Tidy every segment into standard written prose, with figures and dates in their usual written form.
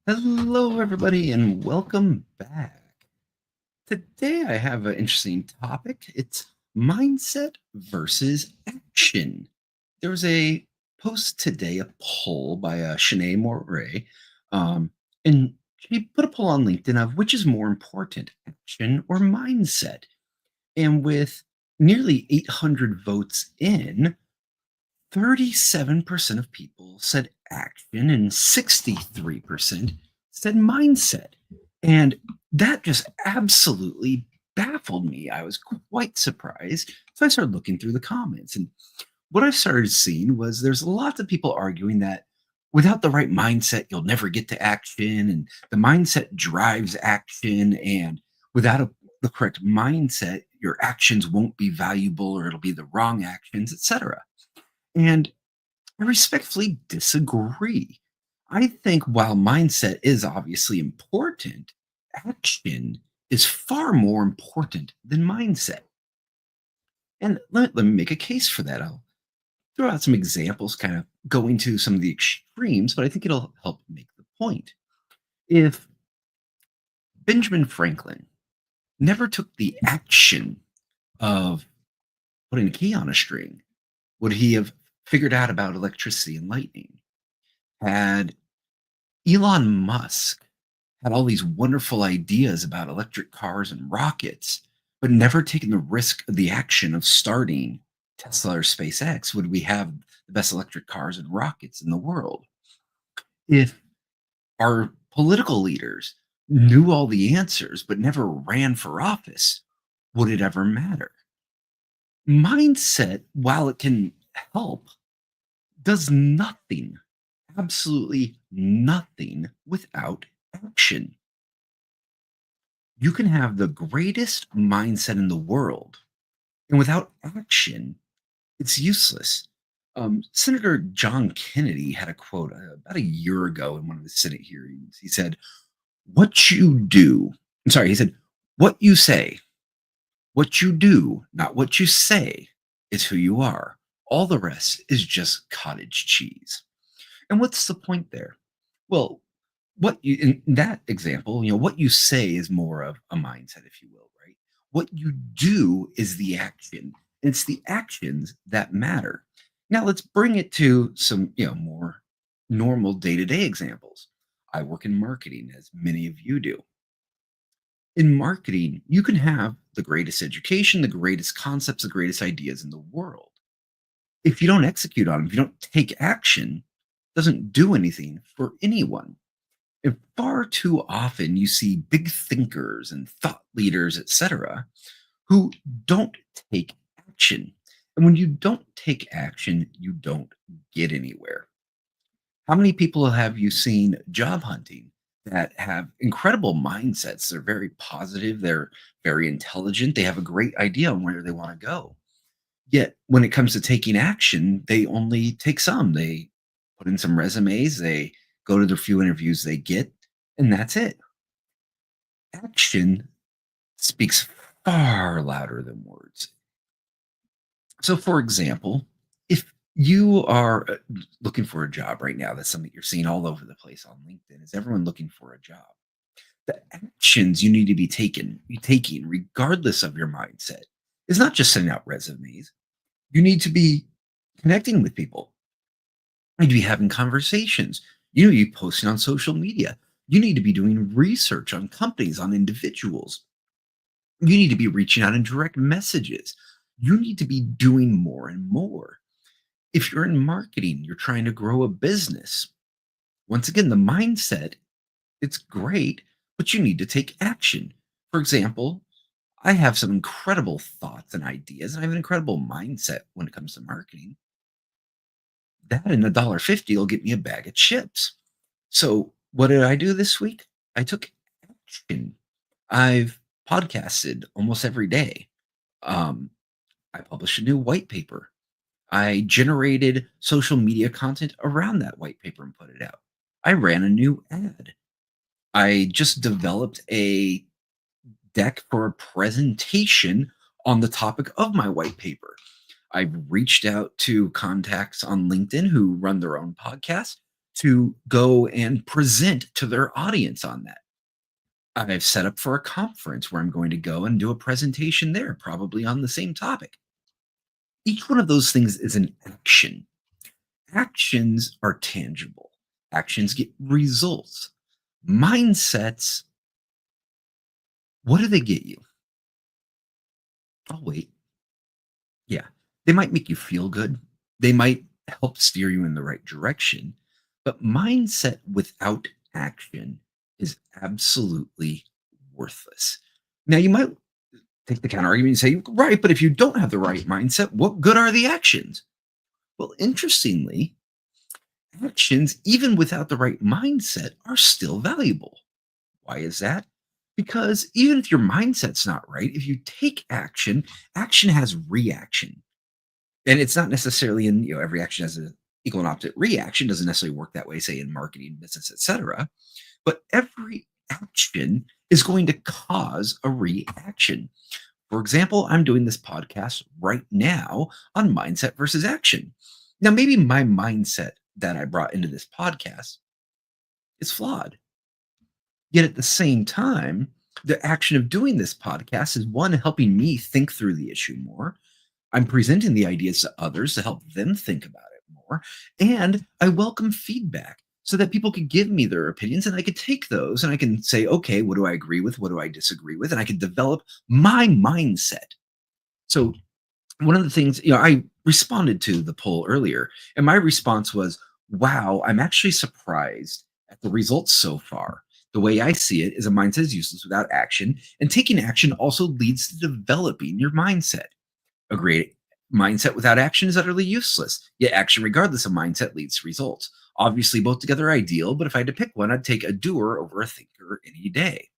Hello, everybody, and welcome back. Today, I have an interesting topic. It's mindset versus action. There was a post today, a poll by Shanae Moray, um, and she put a poll on LinkedIn of which is more important, action or mindset. And with nearly 800 votes in, 37% of people said action and 63% said mindset. And that just absolutely baffled me. I was quite surprised. So I started looking through the comments. And what I started seeing was there's lots of people arguing that without the right mindset, you'll never get to action. And the mindset drives action. And without the correct mindset, your actions won't be valuable or it'll be the wrong actions, etc. And I respectfully disagree. I think while mindset is obviously important, action is far more important than mindset. And let me make a case for that. I'll throw out some examples, kind of going to some of the extremes, but I think it'll help make the point. If Benjamin Franklin never took the action of putting a key on a string, would he have figured out about electricity and lightning? Had Elon Musk had all these wonderful ideas about electric cars and rockets, but never taken the risk of the action of starting Tesla or SpaceX, would we have the best electric cars and rockets in the world? If our political leaders knew all the answers but never ran for office, would it ever matter? Mindset, while it can help, does nothing, absolutely nothing without action. You can have the greatest mindset in the world, and without action, it's useless. Senator John Kennedy had a quote about a year ago in one of the Senate hearings. He said, "What you do," I'm sorry, he said, "What you say, what you do, not what you say, is who you are. All the rest is just cottage cheese." And what's the point there? Well, what you in that example, what you say is more of a mindset, if you will, right? What you do is the action. It's the actions that matter. Now let's bring it to some, more normal day-to-day examples. I work in marketing, as many of you do. In marketing, you can have the greatest education, the greatest concepts, the greatest ideas in the world. If you don't execute on them, if you don't take action, it doesn't do anything for anyone. And far too often you see big thinkers and thought leaders, etc., who don't take action. And when you don't take action, you don't get anywhere. How many people have you seen job hunting that have incredible mindsets? They're very positive, they're very intelligent, they have a great idea on where they want to go. Yet when it comes to taking action, they only take some. They put in some resumes, they go to the few interviews they get, and that's it. Action speaks far louder than words. So, for example, if you are looking for a job right now, that's something you're seeing all over the place on LinkedIn. Is everyone looking for a job? The actions you need to be taking, regardless of your mindset, is not just sending out resumes. You need to be connecting with people. You need to be having conversations. You need to be posting on social media. You need to be doing research on companies, on individuals. You need to be reaching out in direct messages. You need to be doing more and more. If you're in marketing, you're trying to grow a business. Once again, the mindset, it's great, but you need to take action. For example, I have some incredible thoughts and ideas, and I have an incredible mindset when it comes to marketing. That and $1.50 will get me a bag of chips. So, what did I do this week? I took action. I've podcasted almost every day. Um, I published a new white paper. I generated social media content around that white paper and put it out. I ran a new ad. I just developed a deck for a presentation on the topic of my white paper. I've reached out to contacts on LinkedIn who run their own podcast to go and present to their audience on that. I've set up for a conference where I'm going to go and do a presentation there, probably on the same topic. Each one of those things is an action. Actions are tangible, actions get results. Mindsets, what do they get you? Oh, wait. Yeah. They might make you feel good. They might help steer you in the right direction. But mindset without action is absolutely worthless. Now, you might take the counter argument and say, right, but if you don't have the right mindset, what good are the actions? Well, interestingly, actions, even without the right mindset, are still valuable. Why is that? Because even if your mindset's not right, if you take action, action has reaction. And it's not necessarily in, every action has an equal and opposite reaction, doesn't necessarily work that way, say in marketing, business, etc. But every action is going to cause a reaction. For example, I'm doing this podcast right now on mindset versus action. Now, maybe my mindset that I brought into this podcast is flawed. Yet at the same time, the action of doing this podcast is one, helping me think through the issue more. I'm presenting the ideas to others to help them think about it more. And I welcome feedback so that people could give me their opinions and I could take those and I can say, okay, what do I agree with? What do I disagree with? And I can develop my mindset. So one of the things, I responded to the poll earlier, and my response was, wow, I'm actually surprised at the results so far. The way I see it is a mindset is useless without action, and taking action also leads to developing your mindset. A great mindset without action is utterly useless, yet action, regardless of mindset, leads to results. Obviously, both together are ideal, but if I had to pick one, I'd take a doer over a thinker any day.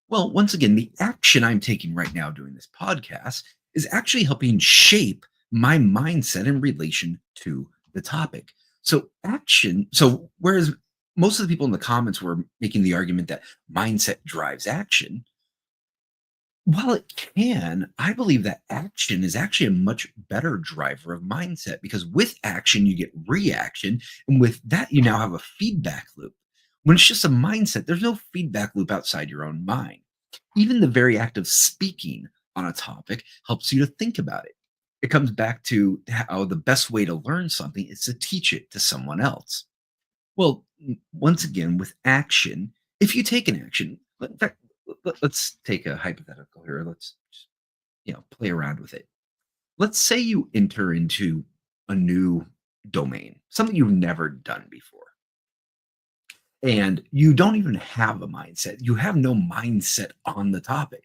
Well, once again, the action I'm taking right now doing this podcast is actually helping shape my mindset in relation to the topic. So whereas most of the people in the comments were making the argument that mindset drives action, while it can, I believe that action is actually a much better driver of mindset because with action, you get reaction. And with that, you now have a feedback loop. When it's just a mindset, there's no feedback loop outside your own mind. Even the very act of speaking on a topic helps you to think about it. It comes back to how the best way to learn something is to teach it to someone else. Well, once again, with action, if you take an action, in fact, let's take a hypothetical here. Let's just, play around with it. Let's say you enter into a new domain, something you've never done before, and you don't even have a mindset. You have no mindset on the topic.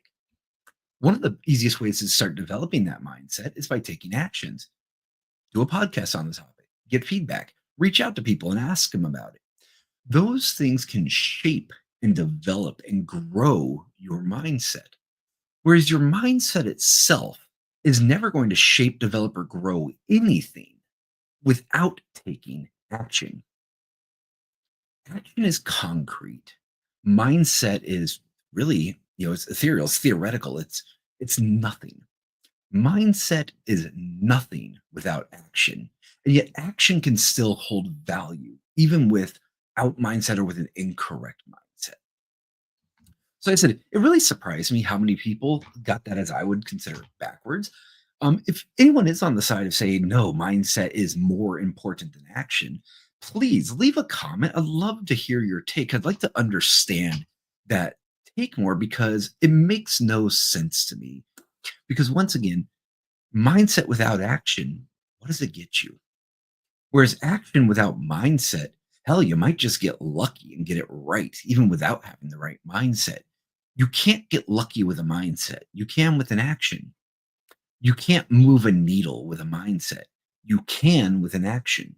One of the easiest ways to start developing that mindset is by taking actions. Do a podcast on the topic, get feedback, reach out to people and ask them about it. Those things can shape and develop and grow your mindset. Whereas your mindset itself is never going to shape, develop, or grow anything without taking action. Action is concrete. Mindset is really, it's ethereal, it's theoretical, it's nothing. Mindset is nothing without action. And yet action can still hold value, even without mindset or with an incorrect mindset. So I said, it really surprised me how many people got that as I would consider backwards. If anyone is on the side of saying, no, mindset is more important than action, please leave a comment. I'd love to hear your take. I'd like to understand that take more because it makes no sense to me. Because once again, mindset without action, what does it get you? Whereas action without mindset, hell, you might just get lucky and get it right, even without having the right mindset. You can't get lucky with a mindset. You can with an action. You can't move a needle with a mindset. You can with an action.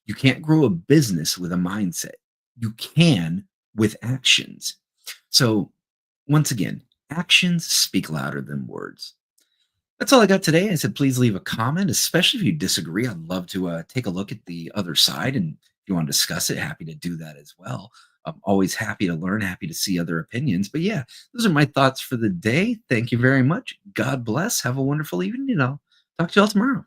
You can't grow a business with a mindset. You can with actions. So, once again, actions speak louder than words. That's all I got today. I said, please leave a comment, especially if you disagree. I'd love to take a look at the other side. And if you want to discuss it, happy to do that as well. I'm always happy to learn, happy to see other opinions. But yeah, those are my thoughts for the day. Thank you very much. God bless. Have a wonderful evening. And I'll talk to you all tomorrow.